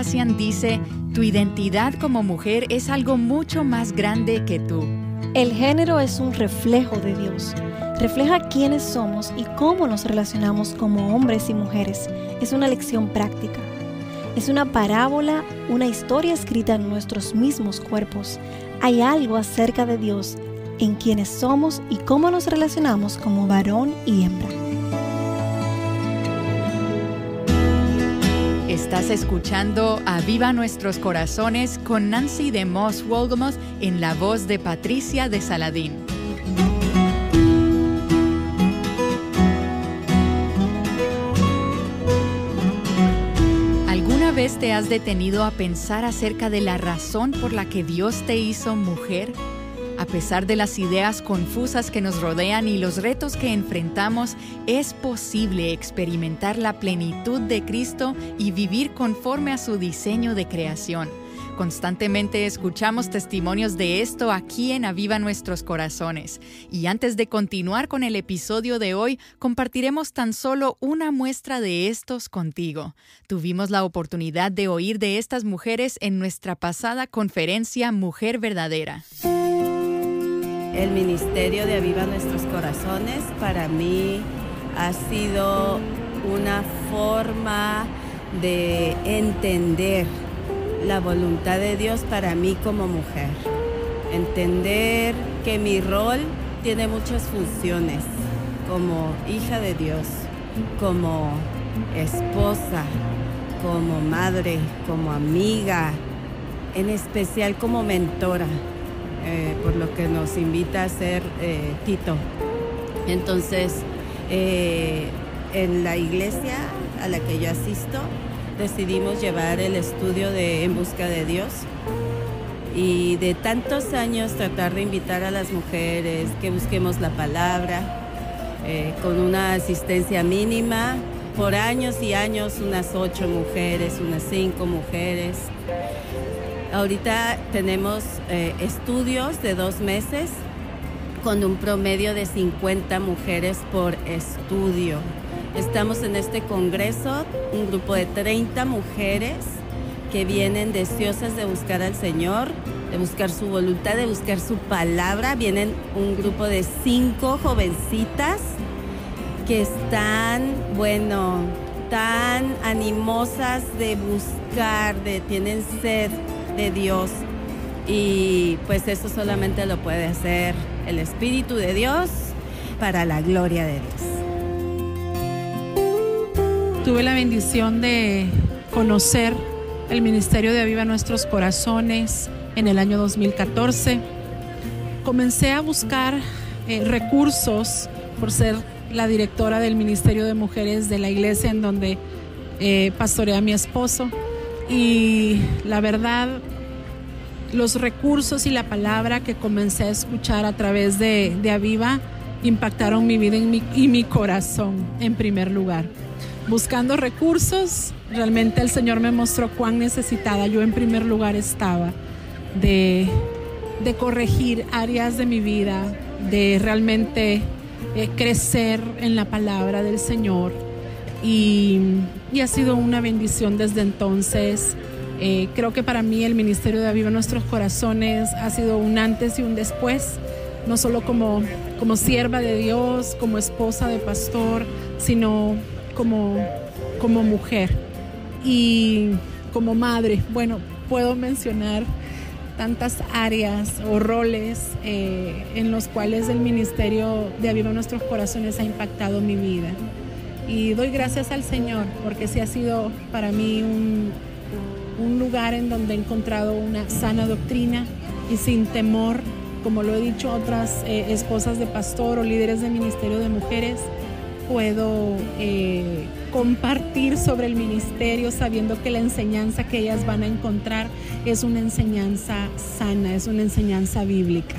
Kardashian dice, tu identidad como mujer es algo mucho más grande que tú. El género es un reflejo de Dios. Refleja quiénes somos y cómo nos relacionamos como hombres y mujeres. Es una lección práctica. Es una parábola, una historia escrita en nuestros mismos cuerpos. Hay algo acerca de Dios en quienes somos y cómo nos relacionamos como varón y hembra. Estás escuchando Aviva Nuestros Corazones con Nancy de Moss Wolgamoth en la voz de Patricia de Saladín. ¿Alguna vez te has detenido a pensar acerca de la razón por la que Dios te hizo mujer? A pesar de las ideas confusas que nos rodean y los retos que enfrentamos, es posible experimentar la plenitud de Cristo y vivir conforme a su diseño de creación. Constantemente escuchamos testimonios de esto aquí en Aviva Nuestros Corazones. Y antes de continuar con el episodio de hoy, compartiremos tan solo una muestra de estos contigo. Tuvimos la oportunidad de oír de estas mujeres en nuestra pasada conferencia Mujer Verdadera. El ministerio de Aviva Nuestros Corazones para mí ha sido una forma de entender la voluntad de Dios para mí como mujer. Entender que mi rol tiene muchas funciones, como hija de Dios, como esposa, como madre, como amiga, en especial como mentora. Por lo que nos invita a hacer Tito. Entonces, en la iglesia a la que yo asisto, decidimos llevar el estudio de En Busca de Dios. Y de tantos años tratar de invitar a las mujeres que busquemos la palabra, con una asistencia mínima, por años y años, unas 8 mujeres, unas 5 mujeres. Ahorita tenemos estudios de 2 meses con un promedio de 50 mujeres por estudio. Estamos en este congreso, un grupo de 30 mujeres que vienen deseosas de buscar al Señor, de buscar su voluntad, de buscar su palabra. Vienen un grupo de 5 jovencitas que están, tan animosas de buscar, tienen sed de Dios, y pues eso solamente lo puede hacer el Espíritu de Dios para la gloria de Dios. Tuve la bendición de conocer el ministerio de Aviva Nuestros Corazones en el año 2014. Comencé a buscar recursos por ser la directora del Ministerio de Mujeres de la iglesia en donde pastorea mi esposo. Y la verdad, los recursos y la palabra que comencé a escuchar a través de Aviva impactaron mi vida y mi corazón en primer lugar. Buscando recursos, realmente el Señor me mostró cuán necesitada yo en primer lugar estaba de corregir áreas de mi vida, de realmente crecer en la palabra del Señor. Y ha sido una bendición desde entonces. Creo que para mí el ministerio de Aviva Nuestros Corazones ha sido un antes y un después, no solo como sierva de Dios, como esposa de pastor, sino como mujer y como madre. Bueno, puedo mencionar tantas áreas o roles en los cuales el ministerio de Aviva Nuestros Corazones ha impactado mi vida. Y doy gracias al Señor porque sí ha sido para mí un lugar en donde he encontrado una sana doctrina y sin temor, como lo he dicho otras esposas de pastor o líderes de ministerio de mujeres, puedo compartir sobre el ministerio sabiendo que la enseñanza que ellas van a encontrar es una enseñanza sana, es una enseñanza bíblica.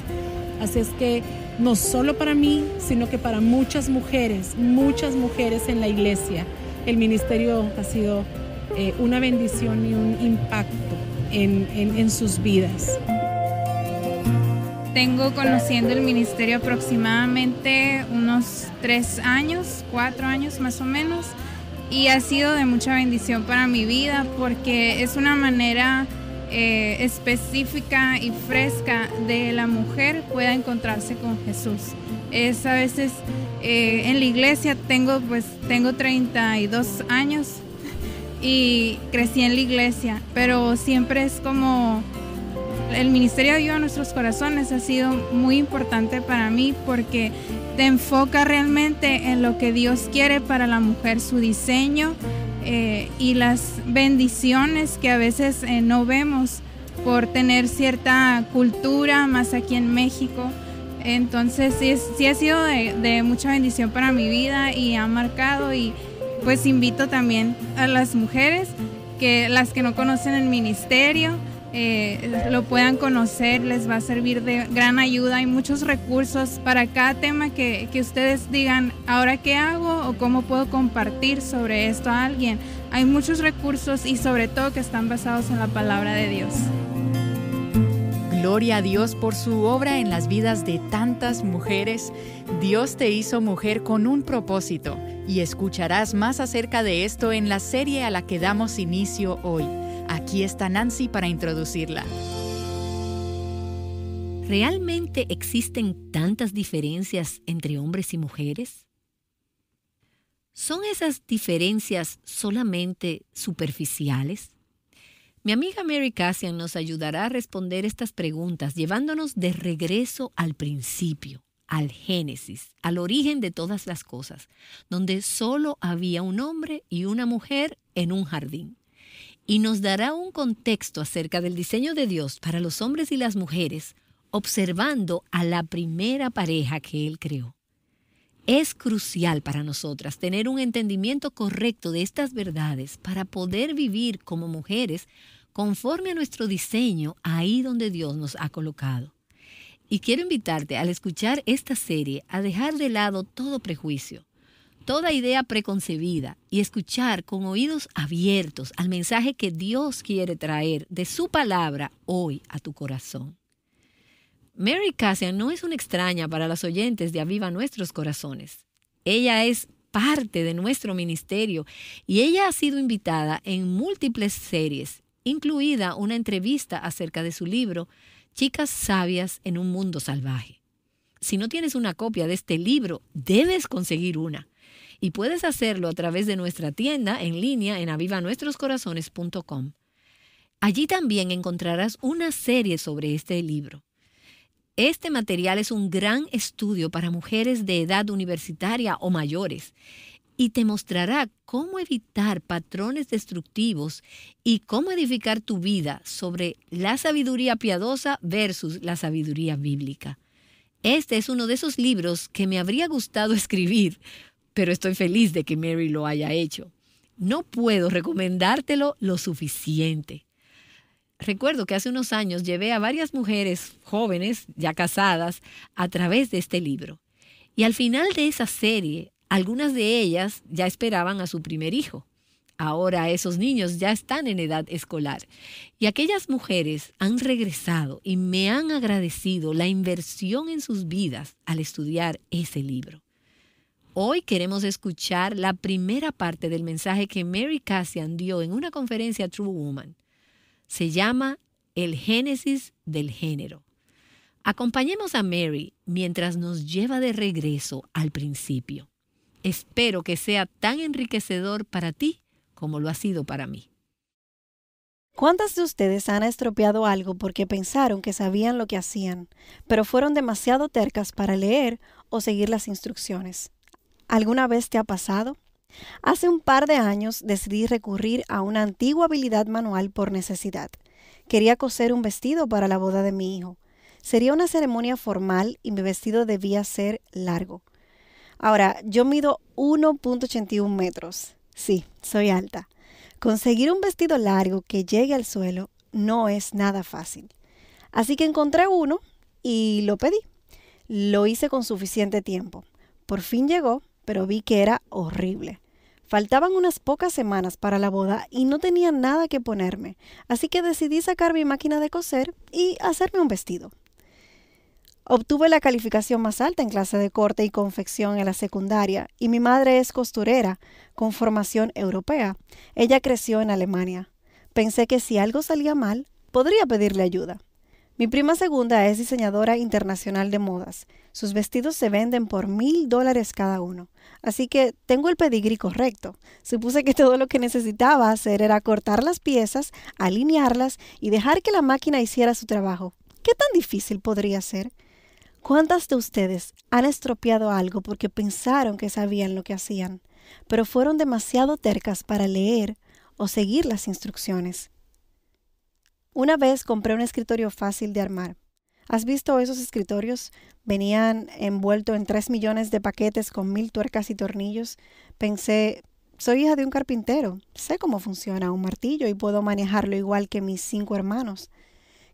Así es que no solo para mí, sino que para muchas mujeres en la iglesia, el ministerio ha sido una bendición y un impacto en sus vidas. Tengo conociendo el ministerio aproximadamente unos 3 años, 4 años más o menos, y ha sido de mucha bendición para mi vida porque es una manera específica y fresca de la mujer pueda encontrarse con Jesús. Es a veces en la iglesia, tengo 32 años y crecí en la iglesia, pero siempre es como el ministerio de Aviva Nuestros Corazones ha sido muy importante para mí porque te enfoca realmente en lo que Dios quiere para la mujer, su diseño y las bendiciones que a veces no vemos por tener cierta cultura más aquí en México. Entonces sí ha sido de mucha bendición para mi vida y ha marcado, y pues invito también a las mujeres, que las que no conocen el ministerio, lo puedan conocer, les va a servir de gran ayuda. Hay muchos recursos para cada tema que ustedes digan, ¿ahora qué hago? O ¿cómo puedo compartir sobre esto a alguien? Hay muchos recursos y sobre todo que están basados en la palabra de Dios. Gloria a Dios por su obra en las vidas de tantas mujeres. Dios te hizo mujer con un propósito, y escucharás más acerca de esto en la serie a la que damos inicio hoy. Aquí está Nancy para introducirla. ¿Realmente existen tantas diferencias entre hombres y mujeres? ¿Son esas diferencias solamente superficiales? Mi amiga Mary Cassian nos ayudará a responder estas preguntas llevándonos de regreso al principio, al Génesis, al origen de todas las cosas, donde solo había un hombre y una mujer en un jardín. Y nos dará un contexto acerca del diseño de Dios para los hombres y las mujeres, observando a la primera pareja que Él creó. Es crucial para nosotras tener un entendimiento correcto de estas verdades para poder vivir como mujeres conforme a nuestro diseño ahí donde Dios nos ha colocado. Y quiero invitarte al escuchar esta serie a dejar de lado todo prejuicio, toda idea preconcebida, y escuchar con oídos abiertos al mensaje que Dios quiere traer de su palabra hoy a tu corazón. Mary Cassian no es una extraña para las oyentes de Aviva Nuestros Corazones. Ella es parte de nuestro ministerio y ella ha sido invitada en múltiples series, incluida una entrevista acerca de su libro Chicas Sabias en un Mundo Salvaje. Si no tienes una copia de este libro, debes conseguir una. Y puedes hacerlo a través de nuestra tienda en línea en avivanuestroscorazones.com. Allí también encontrarás una serie sobre este libro. Este material es un gran estudio para mujeres de edad universitaria o mayores y te mostrará cómo evitar patrones destructivos y cómo edificar tu vida sobre la sabiduría piadosa versus la sabiduría bíblica. Este es uno de esos libros que me habría gustado escribir, pero estoy feliz de que Mary lo haya hecho. No puedo recomendártelo lo suficiente. Recuerdo que hace unos años llevé a varias mujeres jóvenes, ya casadas, a través de este libro. Y al final de esa serie, algunas de ellas ya esperaban a su primer hijo. Ahora esos niños ya están en edad escolar. Y aquellas mujeres han regresado y me han agradecido la inversión en sus vidas al estudiar ese libro. Hoy queremos escuchar la primera parte del mensaje que Mary Cassian dio en una conferencia True Woman. Se llama El Génesis del Género. Acompañemos a Mary mientras nos lleva de regreso al principio. Espero que sea tan enriquecedor para ti como lo ha sido para mí. ¿Cuántas de ustedes han estropeado algo porque pensaron que sabían lo que hacían, pero fueron demasiado tercas para leer o seguir las instrucciones? ¿Alguna vez te ha pasado? Hace un par de años decidí recurrir a una antigua habilidad manual por necesidad. Quería coser un vestido para la boda de mi hijo. Sería una ceremonia formal y mi vestido debía ser largo. Ahora, yo mido 1.81 metros. Sí, soy alta. Conseguir un vestido largo que llegue al suelo no es nada fácil. Así que encontré uno y lo pedí. Lo hice con suficiente tiempo. Por fin llegó, pero vi que era horrible. Faltaban unas pocas semanas para la boda y no tenía nada que ponerme, así que decidí sacar mi máquina de coser y hacerme un vestido. Obtuve la calificación más alta en clase de corte y confección en la secundaria y mi madre es costurera con formación europea. Ella creció en Alemania. Pensé que si algo salía mal, podría pedirle ayuda. Mi prima segunda es diseñadora internacional de modas. Sus vestidos se venden por $1,000 cada uno. Así que tengo el pedigrí correcto. Supuse que todo lo que necesitaba hacer era cortar las piezas, alinearlas y dejar que la máquina hiciera su trabajo. ¿Qué tan difícil podría ser? ¿Cuántas de ustedes han estropeado algo porque pensaron que sabían lo que hacían, pero fueron demasiado tercas para leer o seguir las instrucciones? Una vez compré un escritorio fácil de armar. ¿Has visto esos escritorios? Venían envueltos en 3 millones de paquetes con 1,000 tuercas y tornillos. Pensé, soy hija de un carpintero, sé cómo funciona un martillo y puedo manejarlo igual que mis 5 hermanos.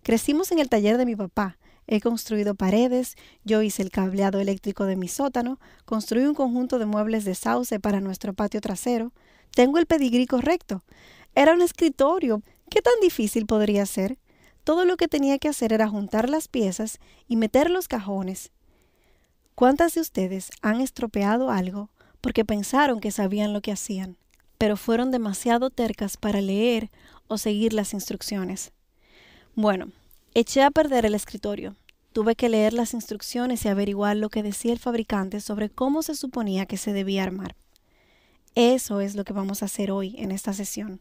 Crecimos en el taller de mi papá. He construido paredes, yo hice el cableado eléctrico de mi sótano, construí un conjunto de muebles de sauce para nuestro patio trasero. Tengo el pedigrí correcto. Era un escritorio. ¿Qué tan difícil podría ser? Todo lo que tenía que hacer era juntar las piezas y meter los cajones. ¿Cuántas de ustedes han estropeado algo porque pensaron que sabían lo que hacían, pero fueron demasiado tercas para leer o seguir las instrucciones? Bueno, eché a perder el escritorio. Tuve que leer las instrucciones y averiguar lo que decía el fabricante sobre cómo se suponía que se debía armar. Eso es lo que vamos a hacer hoy en esta sesión.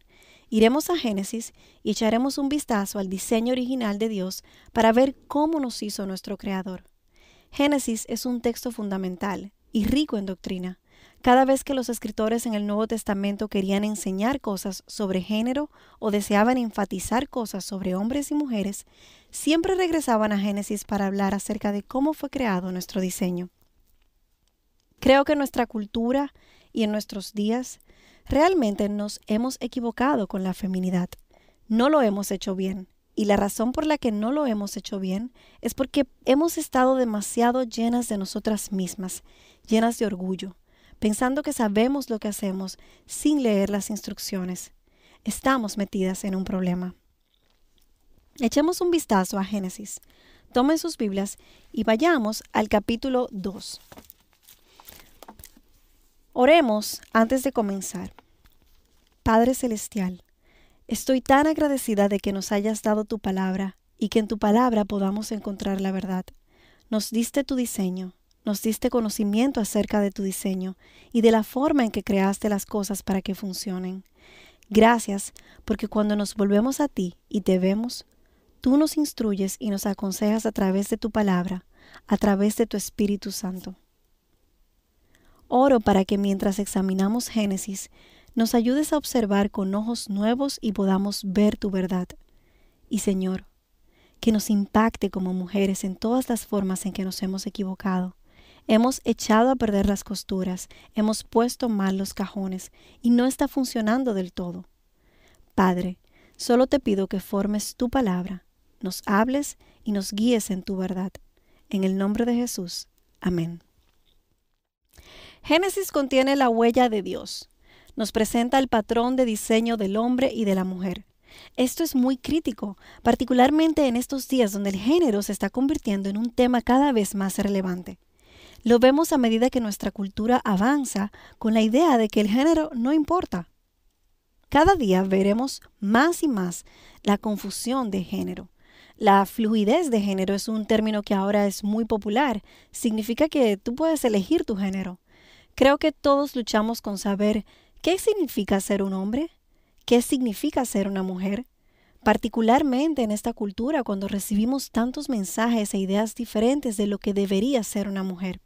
Iremos a Génesis y echaremos un vistazo al diseño original de Dios para ver cómo nos hizo nuestro Creador. Génesis es un texto fundamental y rico en doctrina. Cada vez que los escritores en el Nuevo Testamento querían enseñar cosas sobre género o deseaban enfatizar cosas sobre hombres y mujeres, siempre regresaban a Génesis para hablar acerca de cómo fue creado nuestro diseño. Creo que en nuestra cultura y en nuestros días realmente nos hemos equivocado con la feminidad. No lo hemos hecho bien. Y la razón por la que no lo hemos hecho bien es porque hemos estado demasiado llenas de nosotras mismas, llenas de orgullo, pensando que sabemos lo que hacemos sin leer las instrucciones. Estamos metidas en un problema. Echemos un vistazo a Génesis. Tomen sus Biblias y vayamos al capítulo 2. Oremos antes de comenzar. Padre Celestial, estoy tan agradecida de que nos hayas dado tu palabra y que en tu palabra podamos encontrar la verdad. Nos diste tu diseño, nos diste conocimiento acerca de tu diseño y de la forma en que creaste las cosas para que funcionen. Gracias, porque cuando nos volvemos a ti y te vemos, tú nos instruyes y nos aconsejas a través de tu palabra, a través de tu Espíritu Santo. Oro para que mientras examinamos Génesis, nos ayudes a observar con ojos nuevos y podamos ver tu verdad. Y Señor, que nos impacte como mujeres en todas las formas en que nos hemos equivocado. Hemos echado a perder las costuras, hemos puesto mal los cajones y no está funcionando del todo. Padre, solo te pido que formes tu palabra, nos hables y nos guíes en tu verdad. En el nombre de Jesús. Amén. Génesis contiene la huella de Dios. Nos presenta el patrón de diseño del hombre y de la mujer. Esto es muy crítico, particularmente en estos días donde el género se está convirtiendo en un tema cada vez más relevante. Lo vemos a medida que nuestra cultura avanza con la idea de que el género no importa. Cada día veremos más y más la confusión de género. La fluidez de género es un término que ahora es muy popular. Significa que tú puedes elegir tu género. Creo que todos luchamos con saber qué significa ser un hombre, qué significa ser una mujer, particularmente en esta cultura cuando recibimos tantos mensajes e ideas diferentes de lo que debería ser una mujer.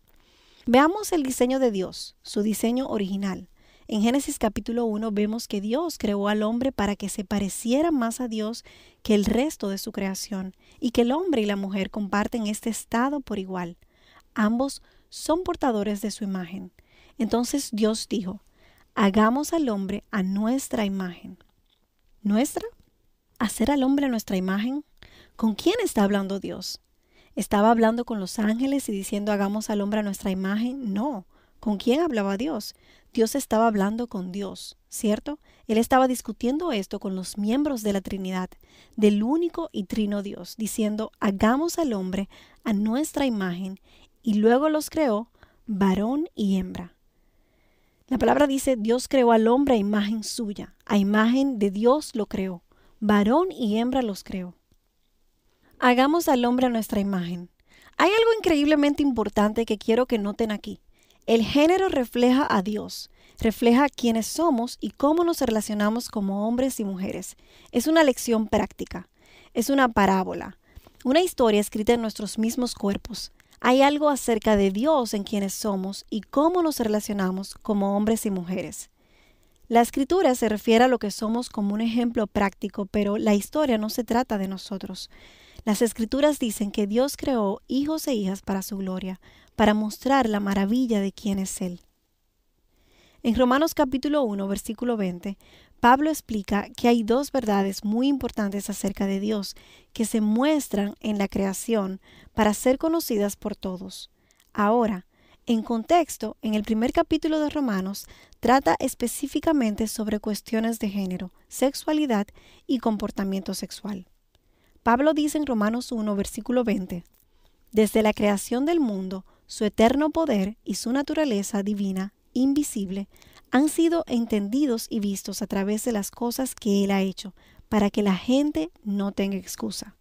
Veamos el diseño de Dios, su diseño original. En Génesis capítulo 1 vemos que Dios creó al hombre para que se pareciera más a Dios que el resto de su creación y que el hombre y la mujer comparten este estado por igual. Ambos son portadores de su imagen. Entonces Dios dijo, hagamos al hombre a nuestra imagen. ¿Nuestra? ¿Hacer al hombre a nuestra imagen? ¿Con quién está hablando Dios? ¿Estaba hablando con los ángeles y diciendo hagamos al hombre a nuestra imagen? No. ¿Con quién hablaba Dios? Dios estaba hablando con Dios. ¿cierto? Él estaba discutiendo esto con los miembros de la Trinidad, del único y trino Dios, diciendo, hagamos al hombre a nuestra imagen, y luego los creó, varón y hembra. La palabra dice, Dios creó al hombre a imagen suya, a imagen de Dios lo creó, varón y hembra los creó. Hagamos al hombre a nuestra imagen. Hay algo increíblemente importante que quiero que noten aquí. El género refleja a Dios, refleja quiénes somos y cómo nos relacionamos como hombres y mujeres. Es una lección práctica, es una parábola, una historia escrita en nuestros mismos cuerpos. Hay algo acerca de Dios en quienes somos y cómo nos relacionamos como hombres y mujeres. La escritura se refiere a lo que somos como un ejemplo práctico, pero la historia no se trata de nosotros. Las escrituras dicen que Dios creó hijos e hijas para su gloria, para mostrar la maravilla de quién es Él. En Romanos capítulo 1, versículo 20, Pablo explica que hay dos verdades muy importantes acerca de Dios que se muestran en la creación para ser conocidas por todos. Ahora, en contexto, en el primer capítulo de Romanos, trata específicamente sobre cuestiones de género, sexualidad y comportamiento sexual. Pablo dice en Romanos 1, versículo 20, desde la creación del mundo, su eterno poder y su naturaleza divina, invisible, han sido entendidos y vistos a través de las cosas que Él ha hecho, para que la gente no tenga excusa.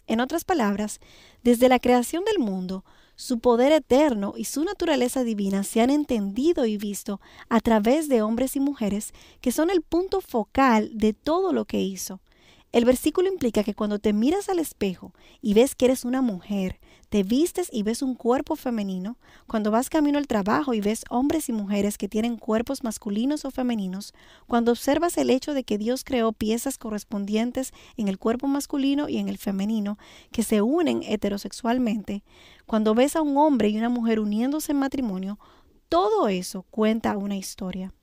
En otras palabras, desde la creación del mundo, su poder eterno y su naturaleza divina se han entendido y visto a través de hombres y mujeres que son el punto focal de todo lo que hizo. El versículo implica que cuando te miras al espejo y ves que eres una mujer, te vistes y ves un cuerpo femenino, cuando vas camino al trabajo y ves hombres y mujeres que tienen cuerpos masculinos o femeninos, cuando observas el hecho de que Dios creó piezas correspondientes en el cuerpo masculino y en el femenino que se unen heterosexualmente, cuando ves a un hombre y una mujer uniéndose en matrimonio, todo eso cuenta una historia.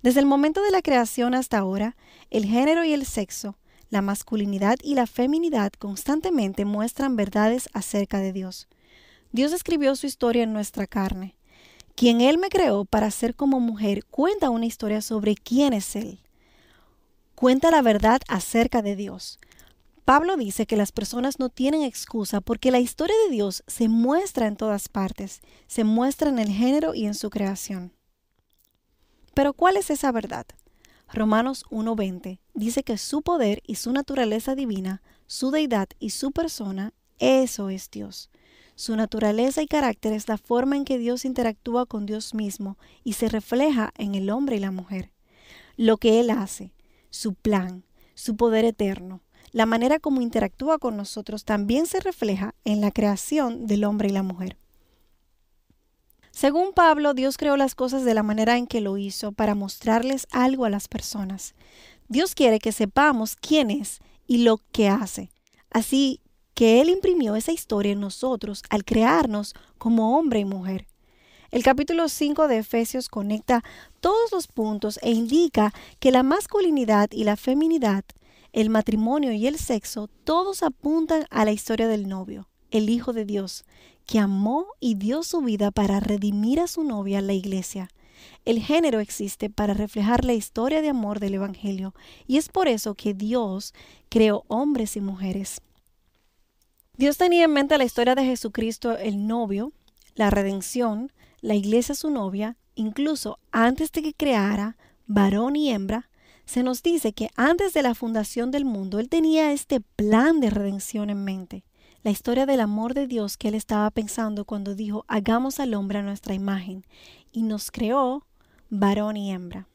Desde el momento de la creación hasta ahora, el género y el sexo, la masculinidad y la feminidad constantemente muestran verdades acerca de Dios. Dios escribió su historia en nuestra carne. Quien Él me creó para ser como mujer cuenta una historia sobre quién es Él. Cuenta la verdad acerca de Dios. Pablo dice que las personas no tienen excusa porque la historia de Dios se muestra en todas partes, se muestra en el género y en su creación. Pero ¿cuál es esa verdad? Romanos 1:20 dice que su poder y su naturaleza divina, su deidad y su persona, eso es Dios. Su naturaleza y carácter es la forma en que Dios interactúa con Dios mismo y se refleja en el hombre y la mujer. Lo que Él hace, su plan, su poder eterno, la manera como interactúa con nosotros también se refleja en la creación del hombre y la mujer. Según Pablo, Dios creó las cosas de la manera en que lo hizo para mostrarles algo a las personas. Dios quiere que sepamos quién es y lo que hace. Así que Él imprimió esa historia en nosotros al crearnos como hombre y mujer. El capítulo 5 de Efesios conecta todos los puntos e indica que la masculinidad y la feminidad, el matrimonio y el sexo, todos apuntan a la historia del novio, el Hijo de Dios, que amó y dio su vida para redimir a su novia, la iglesia. El género existe para reflejar la historia de amor del Evangelio y es por eso que Dios creó hombres y mujeres. Dios tenía en mente la historia de Jesucristo, el novio, la redención, la iglesia su novia, incluso antes de que creara varón y hembra. Se nos dice que antes de la fundación del mundo, Él tenía este plan de redención en mente. La historia del amor de Dios que Él estaba pensando cuando dijo, hagamos al hombre a nuestra imagen, y nos creó varón y hembra.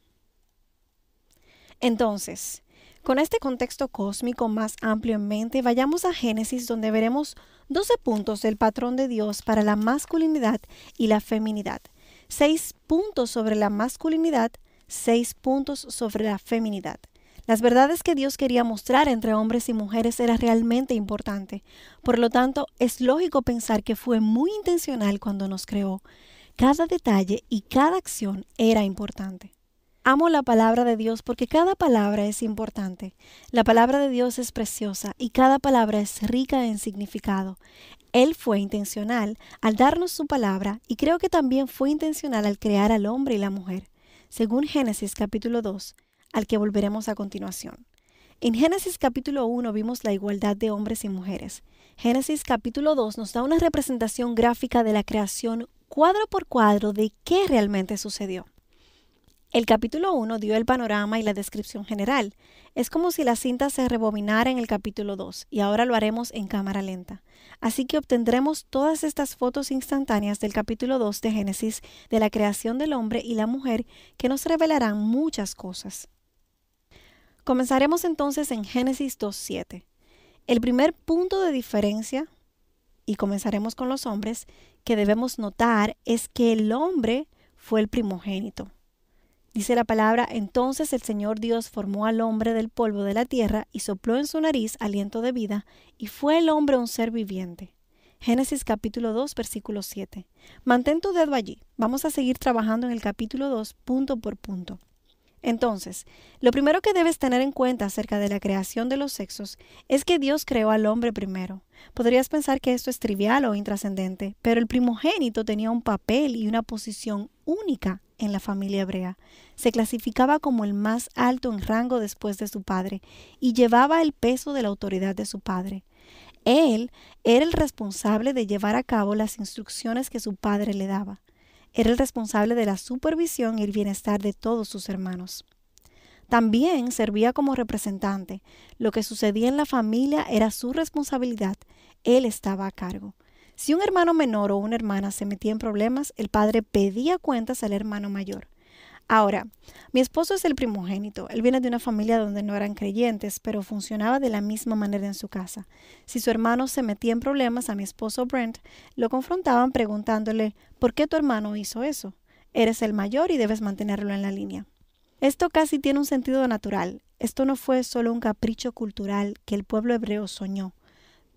Entonces, con este contexto cósmico más amplio en mente, vayamos a Génesis, donde veremos 12 puntos del patrón de Dios para la masculinidad y la feminidad. 6 puntos sobre la masculinidad, 6 puntos sobre la feminidad. Las verdades que Dios quería mostrar entre hombres y mujeres era realmente importante. Por lo tanto, es lógico pensar que fue muy intencional cuando nos creó. Cada detalle y cada acción era importante. Amo la palabra de Dios porque cada palabra es importante. La palabra de Dios es preciosa y cada palabra es rica en significado. Él fue intencional al darnos su palabra y creo que también fue intencional al crear al hombre y la mujer. según Génesis capítulo 2, al que volveremos a continuación. En Génesis capítulo 1 vimos la igualdad de hombres y mujeres. Génesis capítulo 2 nos da una representación gráfica de la creación cuadro por cuadro de qué realmente sucedió. El capítulo 1 dio el panorama y la descripción general. Es como si la cinta se rebobinara en el capítulo 2 y ahora lo haremos en cámara lenta. Así que obtendremos todas estas fotos instantáneas del capítulo 2 de Génesis de la creación del hombre y la mujer que nos revelarán muchas cosas. Comenzaremos entonces en Génesis 2:7. El primer punto de diferencia, y comenzaremos con los hombres, que debemos notar es que el hombre fue el primogénito. Dice la palabra, entonces el Señor Dios formó al hombre del polvo de la tierra y sopló en su nariz aliento de vida, y fue el hombre un ser viviente. Génesis capítulo 2, versículo 7. Mantén tu dedo allí. Vamos a seguir trabajando en el capítulo 2, punto por punto. Entonces, lo primero que debes tener en cuenta acerca de la creación de los sexos es que Dios creó al hombre primero. Podrías pensar que esto es trivial o intrascendente, pero el primogénito tenía un papel y una posición única en la familia hebrea. Se clasificaba como el más alto en rango después de su padre y llevaba el peso de la autoridad de su padre. Él era el responsable de llevar a cabo las instrucciones que su padre le daba. Era el responsable de la supervisión y el bienestar de todos sus hermanos. También servía como representante. Lo que sucedía en la familia era su responsabilidad. Él estaba a cargo. Si un hermano menor o una hermana se metía en problemas, el padre pedía cuentas al hermano mayor. Ahora, mi esposo es el primogénito. Él viene de una familia donde no eran creyentes, pero funcionaba de la misma manera en su casa. Si su hermano se metía en problemas, a mi esposo Brent lo confrontaban preguntándole, ¿por qué tu hermano hizo eso? Eres el mayor y debes mantenerlo en la línea. Esto casi tiene un sentido natural. Esto no fue solo un capricho cultural que el pueblo hebreo soñó.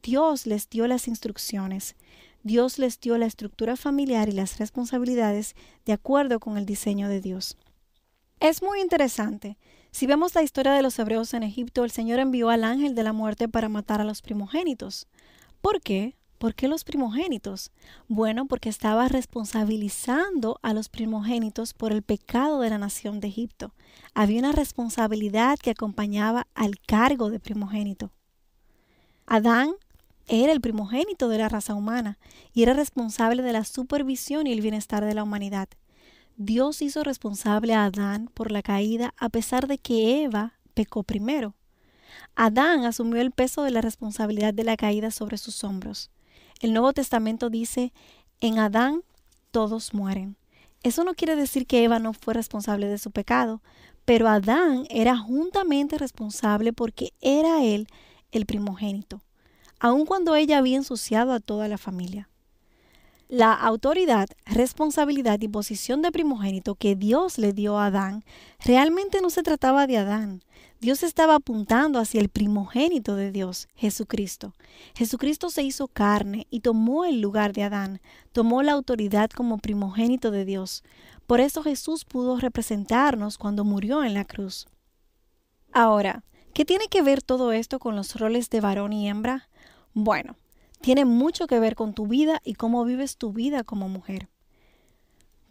Dios les dio las instrucciones. Dios les dio la estructura familiar y las responsabilidades de acuerdo con el diseño de Dios. Es muy interesante. Si vemos la historia de los hebreos en Egipto, el Señor envió al ángel de la muerte para matar a los primogénitos. ¿Por qué? ¿Por qué los primogénitos? Bueno, porque estaba responsabilizando a los primogénitos por el pecado de la nación de Egipto. Había una responsabilidad que acompañaba al cargo de primogénito. Adán era el primogénito de la raza humana y era responsable de la supervisión y el bienestar de la humanidad. Dios hizo responsable a Adán por la caída a pesar de que Eva pecó primero. Adán asumió el peso de la responsabilidad de la caída sobre sus hombros. El Nuevo Testamento dice, en Adán todos mueren. Eso no quiere decir que Eva no fue responsable de su pecado, pero Adán era juntamente responsable porque era él el primogénito, aun cuando ella había ensuciado a toda la familia. La autoridad, responsabilidad y posición de primogénito que Dios le dio a Adán realmente no se trataba de Adán. Dios estaba apuntando hacia el primogénito de Dios, Jesucristo. Jesucristo se hizo carne y tomó el lugar de Adán, tomó la autoridad como primogénito de Dios. Por eso Jesús pudo representarnos cuando murió en la cruz. Ahora, ¿qué tiene que ver todo esto con los roles de varón y hembra? Bueno, tiene mucho que ver con tu vida y cómo vives tu vida como mujer.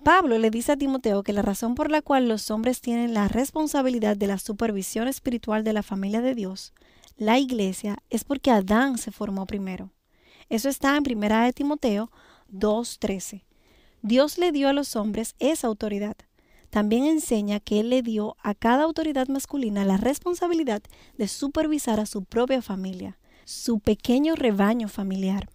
Pablo le dice a Timoteo que la razón por la cual los hombres tienen la responsabilidad de la supervisión espiritual de la familia de Dios, la iglesia, es porque Adán se formó primero. Eso está en 1 Timoteo 2:13. Dios le dio a los hombres esa autoridad. También enseña que Él le dio a cada autoridad masculina la responsabilidad de supervisar a su propia familia, su pequeño rebaño familiar.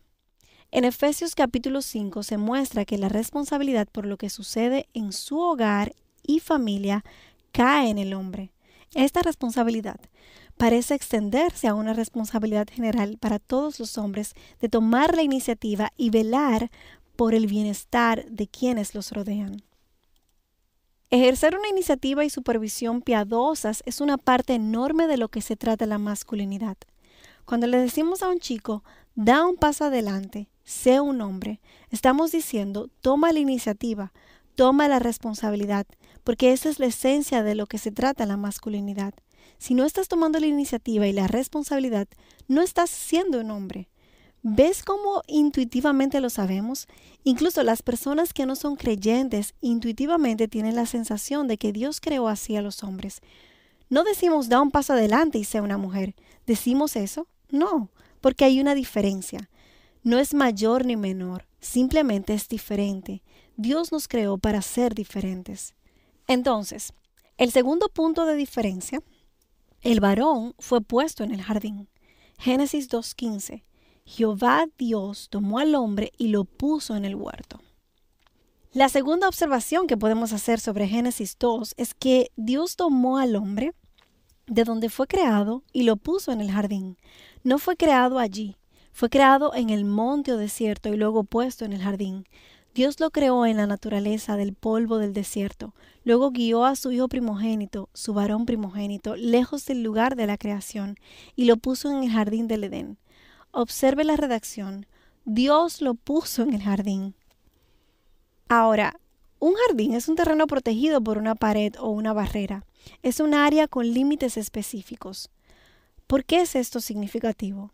En Efesios capítulo 5 se muestra que la responsabilidad por lo que sucede en su hogar y familia cae en el hombre. Esta responsabilidad parece extenderse a una responsabilidad general para todos los hombres de tomar la iniciativa y velar por el bienestar de quienes los rodean. Ejercer una iniciativa y supervisión piadosas es una parte enorme de lo que se trata la masculinidad. Cuando le decimos a un chico, da un paso adelante, sé un hombre, estamos diciendo, toma la iniciativa, toma la responsabilidad, porque esa es la esencia de lo que se trata la masculinidad. Si no estás tomando la iniciativa y la responsabilidad, no estás siendo un hombre. ¿Ves cómo intuitivamente lo sabemos? Incluso las personas que no son creyentes intuitivamente tienen la sensación de que Dios creó así a los hombres. No decimos da un paso adelante y sea una mujer. ¿Decimos eso? No, porque hay una diferencia. No es mayor ni menor, simplemente es diferente. Dios nos creó para ser diferentes. Entonces, el segundo punto de diferencia, el varón fue puesto en el jardín. Génesis 2:15. Jehová Dios tomó al hombre y lo puso en el huerto. La segunda observación que podemos hacer sobre Génesis 2 es que Dios tomó al hombre de donde fue creado y lo puso en el jardín. No fue creado allí, fue creado en el monte o desierto y luego puesto en el jardín. Dios lo creó en la naturaleza del polvo del desierto. Luego guió a su hijo primogénito, su varón primogénito, lejos del lugar de la creación y lo puso en el jardín del Edén. Observe la redacción. Dios lo puso en el jardín. Ahora, un jardín es un terreno protegido por una pared o una barrera. Es un área con límites específicos. ¿Por qué es esto significativo?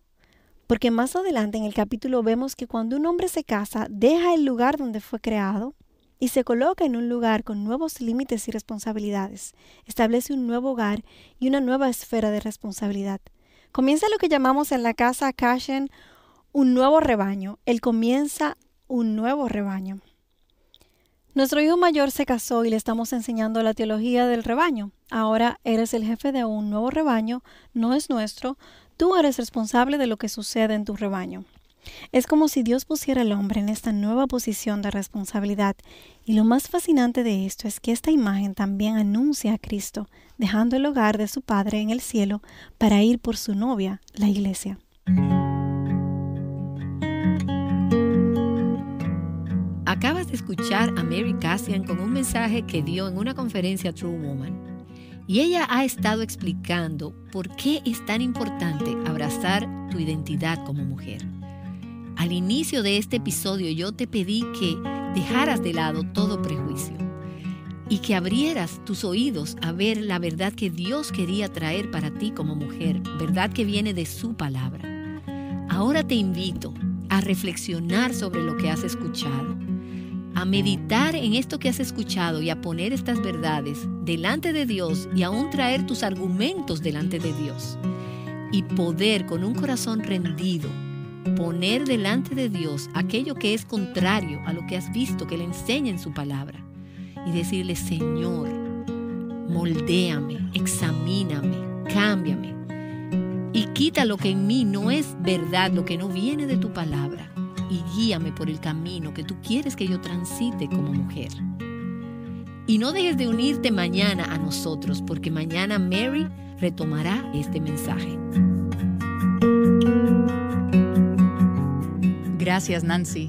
Porque más adelante en el capítulo vemos que cuando un hombre se casa, deja el lugar donde fue creado y se coloca en un lugar con nuevos límites y responsabilidades. Establece un nuevo hogar y una nueva esfera de responsabilidad. Comienza lo que llamamos en la casa Cashen un nuevo rebaño. Él comienza un nuevo rebaño. Nuestro hijo mayor se casó y le estamos enseñando la teología del rebaño. Ahora eres el jefe de un nuevo rebaño, no es nuestro. Tú eres responsable de lo que sucede en tu rebaño. Es como si Dios pusiera al hombre en esta nueva posición de responsabilidad. Y lo más fascinante de esto es que esta imagen también anuncia a Cristo, dejando el hogar de su Padre en el cielo para ir por su novia, la iglesia. Acabas de escuchar a Mary Cassian con un mensaje que dio en una conferencia True Woman. Y ella ha estado explicando por qué es tan importante abrazar tu identidad como mujer. Al inicio de este episodio yo te pedí que dejaras de lado todo prejuicio y que abrieras tus oídos a ver la verdad que Dios quería traer para ti como mujer, verdad que viene de su palabra. Ahora te invito a reflexionar sobre lo que has escuchado, a meditar en esto que has escuchado y a poner estas verdades delante de Dios y aún traer tus argumentos delante de Dios y poder con un corazón rendido poner delante de Dios aquello que es contrario a lo que has visto que le enseña en su palabra y decirle: Señor, moldéame, examíname, cámbiame y quita lo que en mí no es verdad, lo que no viene de tu palabra, y guíame por el camino que tú quieres que yo transite como mujer. Y no dejes de unirte mañana a nosotros, porque mañana Mary retomará este mensaje. Gracias, Nancy.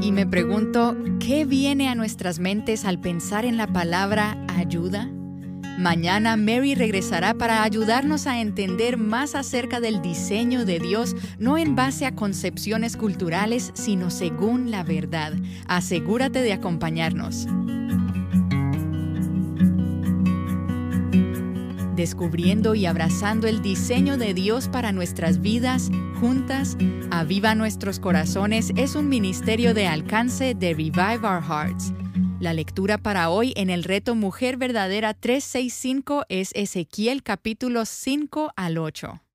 Y me pregunto, ¿qué viene a nuestras mentes al pensar en la palabra ayuda? Mañana Mary regresará para ayudarnos a entender más acerca del diseño de Dios, no en base a concepciones culturales, sino según la verdad. Asegúrate de acompañarnos. Descubriendo y abrazando el diseño de Dios para nuestras vidas, juntas, Aviva Nuestros Corazones es un ministerio de alcance de Revive Our Hearts. La lectura para hoy en el reto Mujer Verdadera 365 es Ezequiel capítulos 5 al 8.